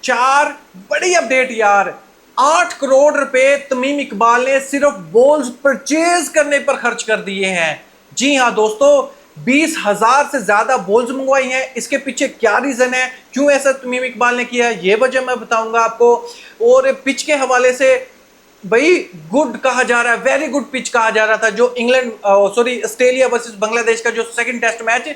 चार बड़ी अपडेट यार। 8 करोड़ रुपए तमीम इकबाल ने सिर्फ बॉल्स परचेज करने पर खर्च कर दिए हैं। जी हाँ दोस्तों, 20,000 से ज्यादा बॉल्स मंगवाई हैं। इसके पीछे क्या रीजन है, क्यों ऐसा तमीम इकबाल ने किया, ये वजह मैं बताऊंगा आपको। और पिच के हवाले से भाई गुड कहा जा रहा है, वेरी गुड पिच कहा जा रहा था। जो इंग्लैंड ऑस्ट्रेलिया वर्सेस बांग्लादेश का जो सेकंड टेस्ट मैच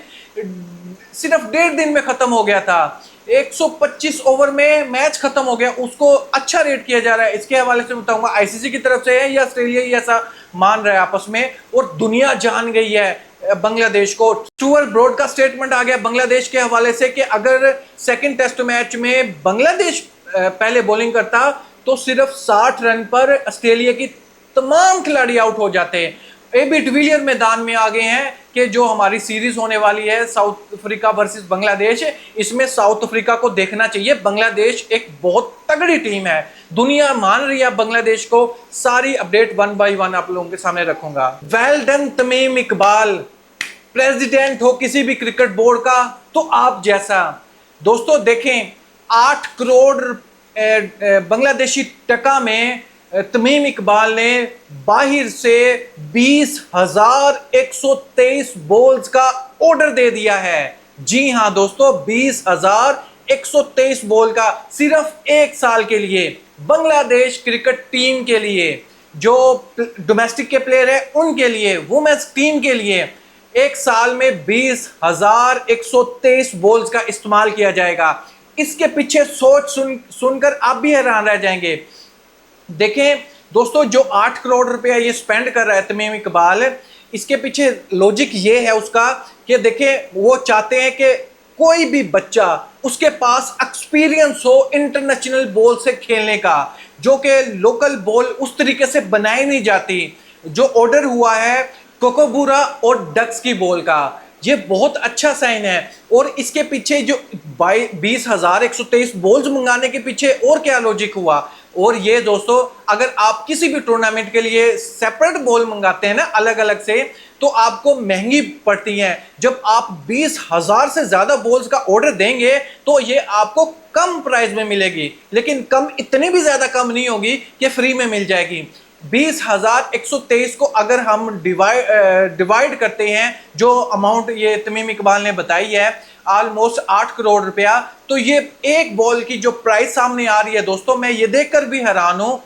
सिर्फ 1.5 दिन में खत्म हो गया था, 125 ओवर में मैच खत्म हो गया, उसको अच्छा रेट किया जा रहा है। इसके हवाले से बताऊंगा आईसीसी की तरफ से है या ऑस्ट्रेलिया ही ऐसा मान रहा है आपस में, और दुनिया जान गई है बांग्लादेश को। स्टुअर्ट ब्रॉड का स्टेटमेंट आ गया बांग्लादेश के हवाले से कि अगर सेकंड टेस्ट मैच में बांग्लादेश पहले बॉलिंग करता तो सिर्फ 60 रन पर ऑस्ट्रेलिया की तमाम खिलाड़ी आउट हो जाते हैं। एबी डिविलियर मैदान में आ गए हैं कि जो हमारी सीरीज होने वाली है साउथ अफ्रीका वर्सेस बांग्लादेश, इसमें साउथ अफ्रीका को देखना चाहिए। बांग्लादेश एक बहुत तगड़ी टीम है, दुनिया मान रही है बांग्लादेश को। सारी अपडेट 1 बाय 1 आप लोगों के सामने रखूंगा। Well done Tamim Iqbal, president हो किसी भी क्रिकेट बोर्ड का तो आप जैसा। दोस्तों देखें, 8 करोड़ बांग्लादेशी टका में तमीम इकबाल ने बाहर से 20,123 बॉल्स का ऑर्डर दे दिया है। जी हां दोस्तों, 20,123 बॉल का सिर्फ एक साल के लिए बांग्लादेश क्रिकेट टीम के लिए, जो डोमेस्टिक के प्लेयर है उनके लिए, वुमेन्स टीम के लिए एक साल में 20,123 बॉल्स का इस्तेमाल किया जाएगा। इसके पीछे सोच सुनकर आप भी हैरान रह जाएंगे। देखें दोस्तों, जो 8 करोड़ रुपया ये स्पेंड कर रहा है तमीम इकबाल, इसके पीछे लॉजिक ये है उसका कि देखें वो चाहते हैं कि कोई भी बच्चा उसके पास एक्सपीरियंस हो इंटरनेशनल बॉल से खेलने का, जो कि लोकल बॉल उस तरीके से बनाई नहीं जाती। जो ऑर्डर हुआ है कोकोबूरा और डक्स की बॉल का, ये बहुत अच्छा साइन है। और इसके पीछे जो 20,123 बॉल्स मंगाने के पीछे और क्या लॉजिक हुआ, और ये दोस्तों अगर आप किसी भी टूर्नामेंट के लिए सेपरेट बॉल मंगाते हैं ना अलग अलग से, तो आपको महंगी पड़ती है। जब आप 20,000 से ज्यादा बॉल्स का ऑर्डर देंगे तो ये आपको कम प्राइस में मिलेगी, लेकिन कम इतनी भी ज्यादा कम नहीं होगी कि फ्री में मिल जाएगी। 20,123 को अगर हम डिवाइड करते हैं, जो अमाउंट ये तमीम इकबाल ने बताई है ऑलमोस्ट 8 करोड़ रुपया, तो ये एक बॉल की जो प्राइस सामने आ रही है दोस्तों, मैं ये देखकर भी हैरान हूं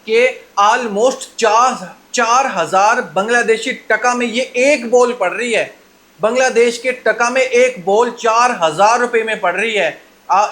कि ऑलमोस्ट 4,000 बांग्लादेशी टका में ये एक बॉल पड़ रही है। बांग्लादेश के टका में एक बॉल 4,000 रुपए में पड़ रही है।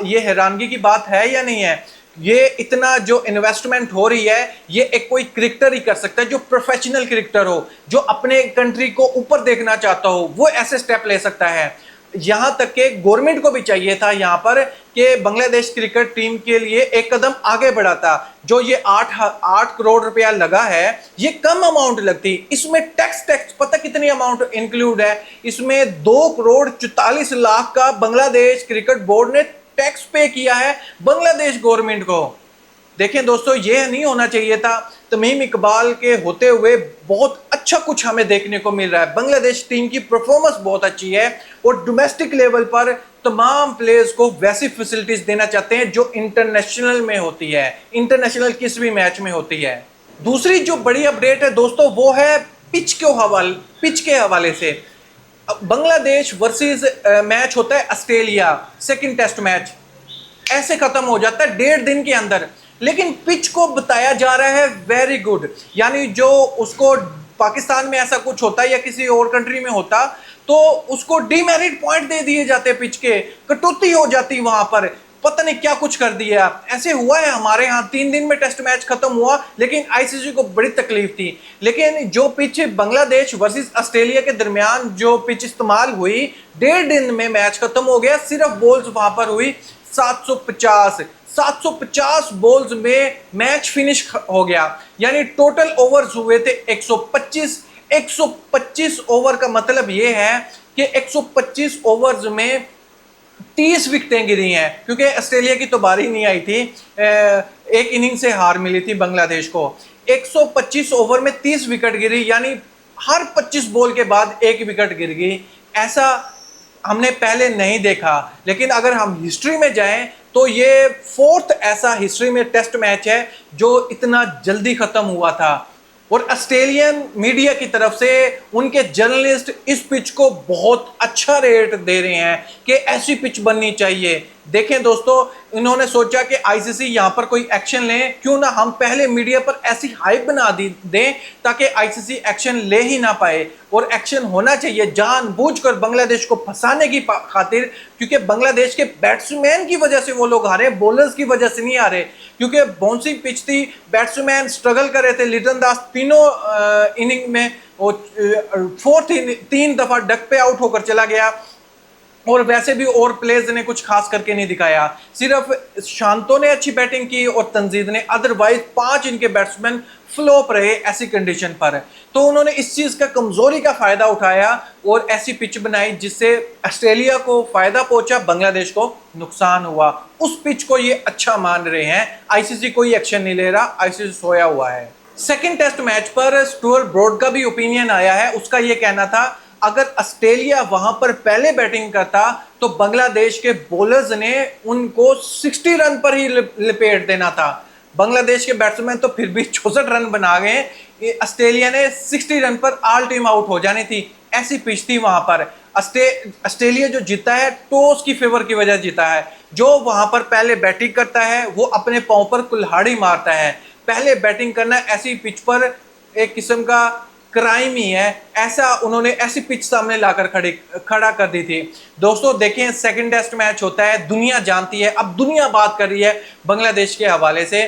ये हैरानगी की बात है या नहीं है? ये इतना जो इन्वेस्टमेंट हो रही है, ये एक कोई क्रिकेटर ही कर सकता है, जो प्रोफेशनल क्रिकेटर हो, जो अपने कंट्री को ऊपर देखना चाहता हो, वो ऐसे स्टेप ले सकता है। यहां तक कि गवर्नमेंट को भी चाहिए था यहां पर कि बांग्लादेश क्रिकेट टीम के लिए एक कदम आगे बढ़ाता। जो ये 8 करोड़ रुपया लगा है, ये कम अमाउंट लगती। इसमें टैक्स पता कितनी अमाउंट इंक्लूड है? इसमें 2 करोड़ 44 लाख का बांग्लादेश क्रिकेट बोर्ड ने टैक्स पे किया है बांग्लादेश गवर्नमेंट को। देखें दोस्तों, ये नहीं होना चाहिए था। तमीम इकबाल के होते हुए बहुत अच्छा कुछ हमें देखने को मिल रहा है। बांग्लादेश टीम की परफॉर्मेंस बहुत अच्छी है और डोमेस्टिक लेवल पर तमाम प्लेयर्स को वैसी फैसिलिटीज देना चाहते हैं जो इंटरनेशनल में होती है, इंटरनेशनल किसी भी मैच में होती है। दूसरी जो बड़ी अपडेट है दोस्तों, वो है पिच के हवाले से। बांग्लादेश वर्सेस मैच होता है ऑस्ट्रेलिया, सेकंड टेस्ट मैच ऐसे खत्म हो जाता है 1.5 दिन के अंदर, लेकिन पिच को बताया जा रहा है वेरी गुड। यानी जो उसको पाकिस्तान में ऐसा कुछ होता है या किसी और कंट्री में होता तो उसको डीमेरिट पॉइंट दे दिए जाते, पिच के कटौती हो जाती वहां पर। पता नहीं क्या कुछ कर दिया। ऐसे हुआ है हमारे यहाँ, 3 दिन में टेस्ट मैच खत्म हुआ, लेकिन आईसीसी को बड़ी तकलीफ थी। लेकिन जो पिच बांग्लादेश वर्सेस ऑस्ट्रेलिया के दरमियान जो पिच इस्तेमाल हुई, 1.5 दिन में मैच खत्म हो गया। सिर्फ बॉल्स वहां पर हुई 750 बॉल्स में मैच फिनिश हो गया। यानी टोटल ओवर्स हुए थे 125 ओवर का मतलब यह है कि 125 ओवर्स में 30 विकेटें गिरी हैं, क्योंकि ऑस्ट्रेलिया की तो बारी नहीं आई थी। एक इनिंग से हार मिली थी बांग्लादेश को। 125 ओवर में 30 विकेट गिरी, यानी हर 25 बॉल के बाद एक विकेट गिर गई। ऐसा हमने पहले नहीं देखा। लेकिन अगर हम हिस्ट्री में जाएं तो ये फोर्थ ऐसा हिस्ट्री में टेस्ट मैच है जो इतना जल्दी खत्म हुआ था। और ऑस्ट्रेलियन मीडिया की तरफ से उनके जर्नलिस्ट इस पिच को बहुत अच्छा रेट दे रहे हैं कि ऐसी पिच बननी चाहिए। देखें दोस्तों, इन्होंने सोचा कि आईसीसी यहां पर कोई एक्शन ले, क्यों ना हम पहले मीडिया पर ऐसी हाइप बना दें ताकि आईसीसी एक्शन ले ही ना पाए। और एक्शन होना चाहिए जानबूझकर बांग्लादेश को फंसाने की खातिर, क्योंकि बांग्लादेश के बैट्समैन की वजह से वो लोग हारे, बॉलर्स की वजह से नहीं हारे। क्योंकि बाउंसिंग पिच थी, बैट्समैन स्ट्रगल कर रहे थे। लिटन दास तीनों इनिंग में वो फोर्थ 3 दफा डक पे आउट होकर चला गया। और वैसे भी और प्लेयर्स ने कुछ खास करके नहीं दिखाया, सिर्फ शांतो ने अच्छी बैटिंग की और तंजीद ने। अदरवाइज 5 इनके बैट्समैन फ्लॉप रहे ऐसी कंडीशन पर। तो उन्होंने इस चीज का कमजोरी का फायदा उठाया और ऐसी पिच बनाई जिससे ऑस्ट्रेलिया को फायदा पहुंचा, बांग्लादेश को नुकसान हुआ। उस पिच को ये अच्छा मान रहे हैं। आईसीसी कोई एक्शन नहीं ले रहा, आईसीसी सोया हुआ है। सेकेंड टेस्ट मैच पर स्टुअर्ट ब्रॉड का भी ओपिनियन आया है। उसका यह कहना था अगर ऑस्ट्रेलिया वहां पर पहले बैटिंग करता तो बांग्लादेश के बॉलर्स ने उनको 60 रन पर ही लपेट देना था। बांग्लादेश के बैट्समैन तो फिर भी 64 रन बना गए, ऑस्ट्रेलिया ने 60 रन पर ऑल टीम आउट हो जानी थी। ऐसी पिच थी वहां पर। ऑस्ट्रेलिया जो जीता है टॉस की फेवर की वजह जीता है। जो वहां पर पहले बैटिंग करता है वो अपने पांव पर कुल्हाड़ी मारता है। पहले बैटिंग करना ऐसी पिच पर एक किस्म का क्राइम ही है। ऐसा उन्होंने ऐसी पिच सामने लाकर खड़ा कर दी थी। दोस्तों देखें, सेकंड टेस्ट मैच होता है, दुनिया जानती है, अब दुनिया बात कर रही है बांग्लादेश के हवाले से।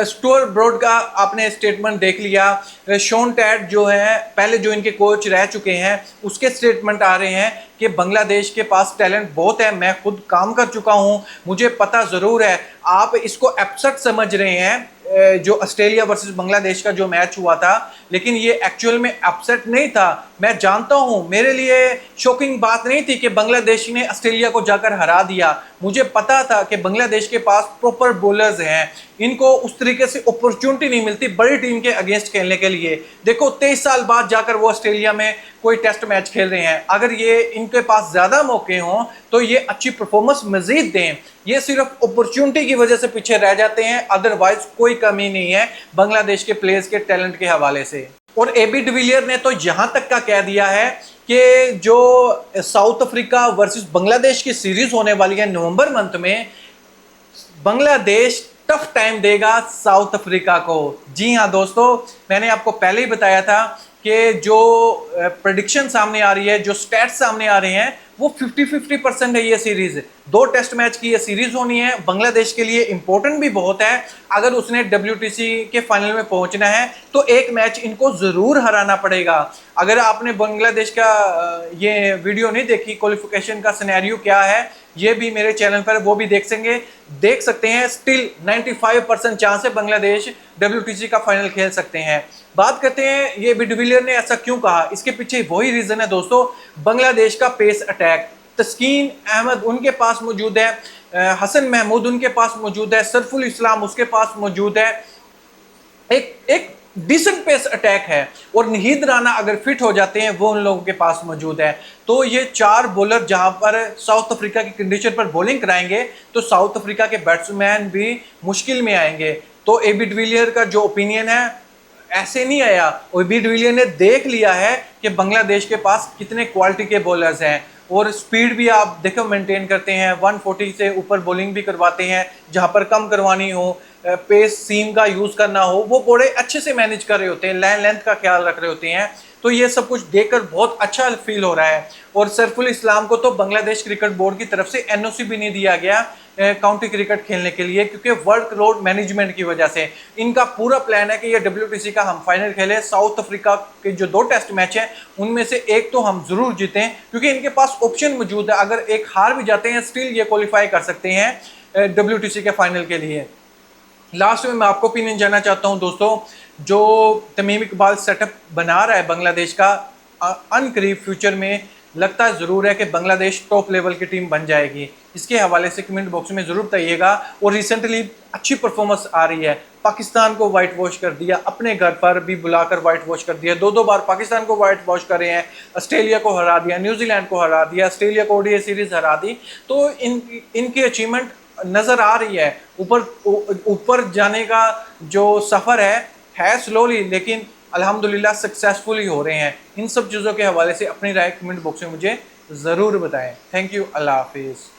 स्टुअर्ट ब्रॉड का आपने स्टेटमेंट देख लिया। शॉन टैट जो है पहले जो इनके कोच रह चुके हैं, उसके स्टेटमेंट आ रहे हैं कि बांग्लादेश के पास टैलेंट बहुत है, मैं खुद काम कर चुका हूं, मुझे पता ज़रूर है। आप इसको अपसेट समझ रहे हैं जो ऑस्ट्रेलिया वर्सेस बांग्लादेश का जो मैच हुआ था, लेकिन ये एक्चुअल में अपसेट नहीं था। मैं जानता हूं, मेरे लिए शॉकिंग बात नहीं थी कि बांग्लादेश ने ऑस्ट्रेलिया को जाकर हरा दिया। मुझे पता था कि बांग्लादेश के पास प्रॉपर बॉलर्स हैं, इनको उस तरीके से अपॉर्चुनिटी नहीं मिलती बड़ी टीम के अगेंस्ट खेलने के लिए। देखो 23 साल बाद जाकर वो ऑस्ट्रेलिया में कोई टेस्ट मैच खेल रहे हैं। अगर ये इनके पास ज्यादा मौके हों तो ये अच्छी परफॉर्मेंस मजीद दें। ये सिर्फ अपॉर्चुनिटी की वजह से पीछे रह जाते हैं, अदरवाइज कोई कमी नहीं है बांग्लादेश के प्लेयर्स के टैलेंट के हवाले से। और एबी डिविलियर ने तो यहां तक का कह दिया है कि जो साउथ अफ्रीका वर्सेस बांग्लादेश की सीरीज होने वाली है नवंबर मंथ में, बांग्लादेश टफ टाइम देगा साउथ अफ्रीका को। जी हाँ दोस्तों, मैंने आपको पहले ही बताया था कि जो प्रेडिक्शन सामने आ रही है, जो स्टैट्स सामने आ रहे हैं, वो 50-50% है। ये सीरीज 2 टेस्ट मैच की ये सीरीज होनी है। बांग्लादेश के लिए इंपॉर्टेंट भी बहुत है। अगर उसने WTC के फाइनल में पहुंचना है तो एक मैच इनको जरूर हराना पड़ेगा। अगर आपने बांग्लादेश का ये वीडियो नहीं देखी, क्वालिफिकेशन का सिनेरियो क्या है, ये भी मेरे चैनल पर वो भी देख सकते हैं। स्टिल 95% चांस है बांग्लादेश WTC का फाइनल खेल सकते हैं। बात करते हैं ये डिविलियर ने ऐसा क्यों कहा, इसके पीछे वही रीजन है दोस्तों, बांग्लादेश का पेस अटैक। तस्कीन अहमद उनके पास मौजूद है, हसन महमूद उनके पास मौजूद है, सरफुल इस्लाम उसके पास मौजूद है। एक डिसेंट पेस अटैक है। और नहीद राना अगर फिट हो जाते हैं वो उन लोगों के पास मौजूद है। तो ये 4 बॉलर जहां पर साउथ अफ्रीका की कंडीशन पर बॉलिंग कराएंगे तो साउथ अफ्रीका के बैट्समैन भी मुश्किल में आएंगे। तो एबी डिविलियर का जो ओपिनियन है ऐसे नहीं आया, एबी डिविलियर ने देख लिया है कि बांग्लादेश के पास कितने क्वालिटी के बॉलर्स हैं। और स्पीड भी आप देखो मेंटेन करते हैं, 140 से ऊपर बॉलिंग भी करवाते हैं। जहां पर कम करवानी हो, पेस सीम का यूज करना हो, वो बड़े अच्छे से मैनेज कर रहे होते हैं, लेंथ का ख्याल रख रहे होते हैं। तो ये सब कुछ देखकर बहुत अच्छा फील हो रहा है। और सरफुल इस्लाम को तो बांग्लादेश क्रिकेट बोर्ड की तरफ से NOC भी नहीं दिया गया काउंटी क्रिकेट खेलने के लिए, क्योंकि वर्कलोड मैनेजमेंट की वजह से। इनका पूरा प्लान है कि ये WTC का हम फाइनल खेलें। साउथ अफ्रीका के जो 2 टेस्ट मैच हैं उनमें से एक तो हम जरूर जीतें, क्योंकि इनके पास ऑप्शन मौजूद है। अगर एक हार भी जाते हैं स्टिल ये क्वालिफाई कर सकते हैं WTC के फाइनल के लिए। लास्ट में मैं आपको ओपिनियन जानना चाहता हूं दोस्तों, जो तमीम इकबाल सेटअप बना रहा है बांग्लादेश का, अनकरीब फ्यूचर में लगता ज़रूर है कि बांग्लादेश टॉप लेवल की टीम बन जाएगी। इसके हवाले से कमेंट बॉक्स में ज़रूर बताइएगा। और रिसेंटली अच्छी परफॉर्मेंस आ रही है, पाकिस्तान को वाइट वॉश कर दिया, अपने घर पर भी बुलाकर वाइट वॉश कर दिया, दो बार पाकिस्तान को वाइट वॉश कर रहे हैं, ऑस्ट्रेलिया को हरा दिया, न्यूजीलैंड को हरा दिया, ऑस्ट्रेलिया को ओडीआई सीरीज हरा दी। तो इनकी अचीवमेंट नज़र आ रही है। ऊपर जाने का जो सफ़र है स्लोली, लेकिन अल्हम्दुलिल्लाह सक्सेसफुल हो रहे हैं। इन सब चीज़ों के हवाले से अपनी राय कमेंट बॉक्स में मुझे ज़रूर बताएं। थैंक यू, अल्लाह हाफिज़।